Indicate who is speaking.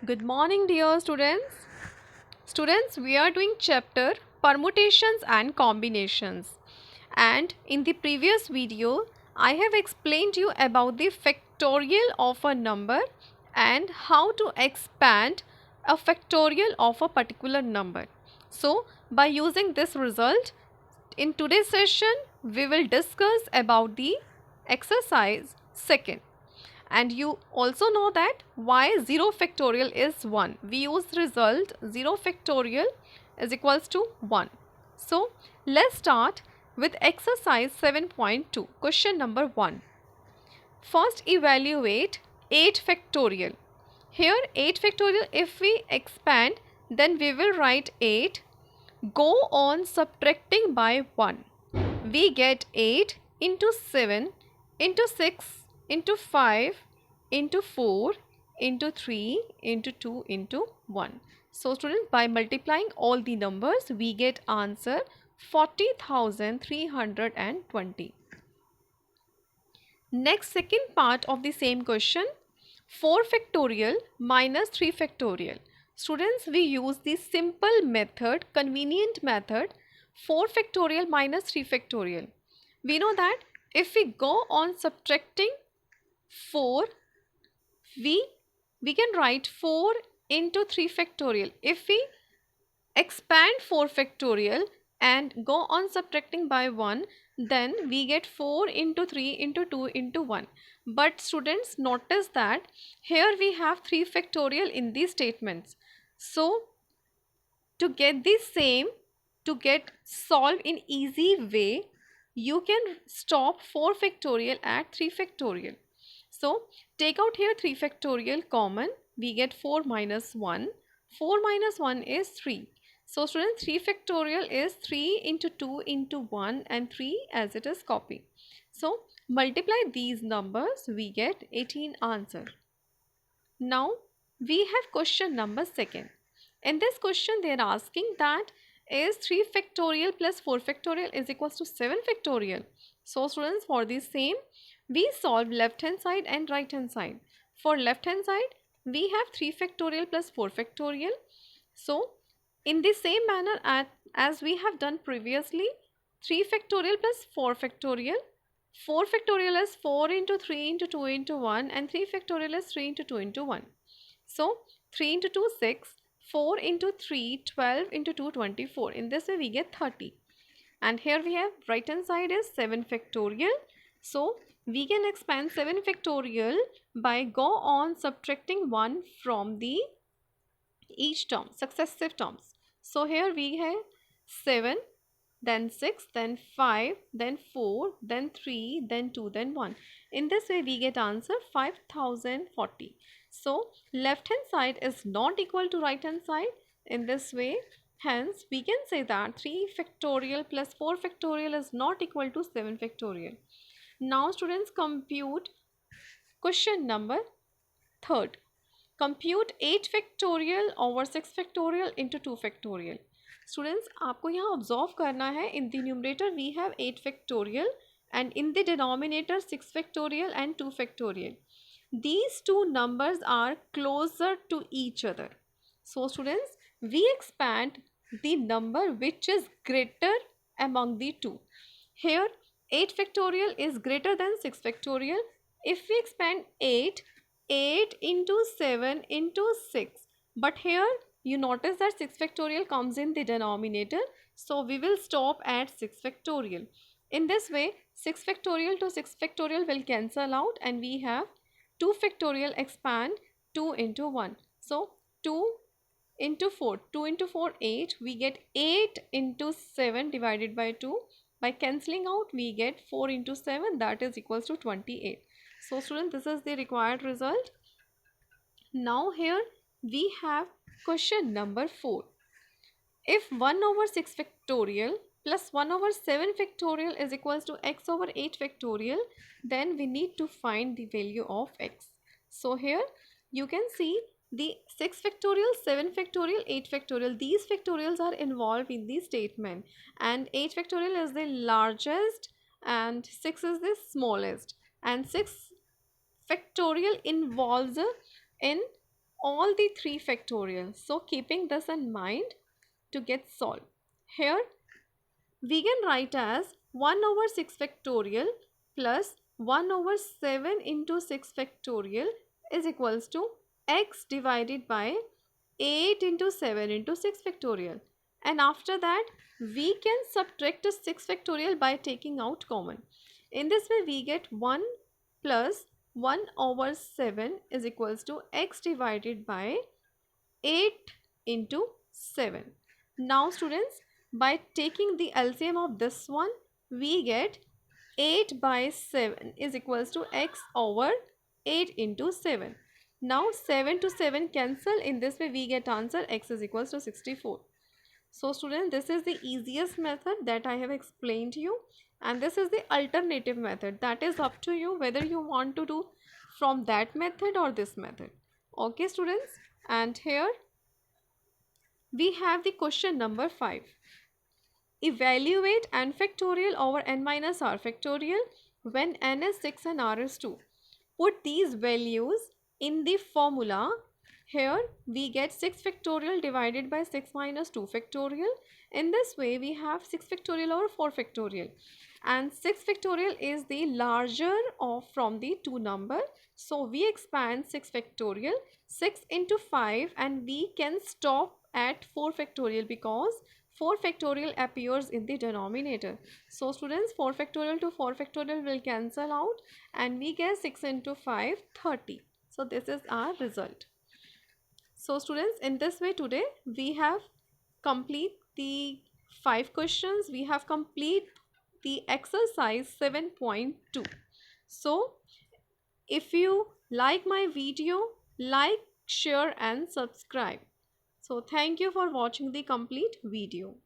Speaker 1: Good morning, dear students. Students, we are doing chapter permutations and combinations. And in the previous video, I have explained you about the factorial of a number and how to expand a factorial of a particular number. So, by using this result, in today's session, we will discuss about the exercise second. And you also know that why 0 factorial is 1. We use result 0 factorial is equals to 1. So let's start with exercise 7.2. Question number 1. First evaluate 8 factorial. Here 8 factorial, if we expand, then we will write 8. Go on subtracting by 1. We get 8 into 7 into 6 into 5 into 4 into 3 into 2 into 1. So students, by multiplying all the numbers, we get answer 40,320. Next, second part of the same question, 4 factorial minus 3 factorial. Students, we use the simple method, convenient method, 4 factorial minus 3 factorial. We know that if we go on subtracting 4, we can write 4 into 3 factorial. If we expand 4 factorial and go on subtracting by 1, then we get 4 into 3 into 2 into 1. But students, notice that here we have 3 factorial in these statements. So to get the same, to get solved in easy way, you can stop 4 factorial at 3 factorial. So take out here 3 factorial common, we get 4 minus 1. 4 minus 1 is 3. So students, 3 factorial is 3 into 2 into 1 and 3 as it is copy. So multiply these numbers, we get 18 answer. Now we have question number second. In this question they are asking that is 3 factorial plus 4 factorial is equals to 7 factorial. So students, for the same, we solve left hand side and right hand side. For left hand side, we have 3 factorial plus 4 factorial. So in the same manner as we have done previously, 3 factorial plus 4 factorial. 4 factorial is 4 into 3 into 2 into 1 and 3 factorial is 3 into 2 into 1. So 3 into 2 6, 4 into 3 12 into 2 24. In this way we get 30. And here we have right hand side is 7 factorial. So we can expand 7 factorial by go on subtracting 1 from the each term, successive terms. So here we have 7, then 6, then 5, then 4, then 3, then 2, then 1. In this way we get answer 5040. So left hand side is not equal to right hand side. In this way, hence we can say that 3 factorial plus 4 factorial is not equal to 7 factorial. Now students, compute question number third. Compute 8 factorial over 6 factorial into 2 factorial. Students, आपको यहाँ observe करना है, in the numerator we have 8 factorial and in the denominator 6 factorial and 2 factorial. These two numbers are closer to each other. So students, we expand the number which is greater among the two. Here 8 factorial is greater than 6 factorial. If we expand 8 into 7 into 6, but here you notice that 6 factorial comes in the denominator, so we will stop at 6 factorial. In this way 6 factorial to 6 factorial will cancel out and we have 2 factorial expand 2 into 1. So 2 into 4, 2 into 4 8, we get 8 into 7 divided by 2. By cancelling out we get 4 into 7, that is equals to 28. So student, this is the required result. Now here we have question number 4. If 1 over 6 factorial plus 1 over 7 factorial is equals to x over 8 factorial, then we need to find the value of x. So here you can see the 6 factorial, 7 factorial, 8 factorial. These factorials are involved in the statement and 8 factorial is the largest and 6 is the smallest, and 6 factorial involves in all the 3 factorial. So keeping this in mind to get solved. Here we can write as 1 over 6 factorial plus 1 over 7 into 6 factorial is equals to x divided by 8 into 7 into 6 factorial. And after that, we can subtract a 6 factorial by taking out common. In this way, we get 1 plus 1 over 7 is equals to x divided by 8 into 7. Now students, by taking the LCM of this one, we get 8 by 7 is equals to x over 8 into 7. Now 7 to 7 cancel. In this way we get answer x is equals to 64. So students, this is the easiest method that I have explained to you, and this is the alternative method. That is up to you whether you want to do from that method or this method. Okay students, and here we have the question number 5. Evaluate n factorial over n minus r factorial when n is 6 and r is 2. Put these values in the formula. Here we get 6 factorial divided by 6 minus 2 factorial. In this way we have 6 factorial over 4 factorial, and 6 factorial is the larger of from the two number. So we expand 6 factorial 6 into 5, and we can stop at 4 factorial because 4 factorial appears in the denominator. So students, 4 factorial to 4 factorial will cancel out, and we get 6 into 5, 30. So this is our result. So students, in this way today we have complete the 5 questions. We have complete the exercise 7.2. So if you like my video, like, share and subscribe. So thank you for watching the complete video.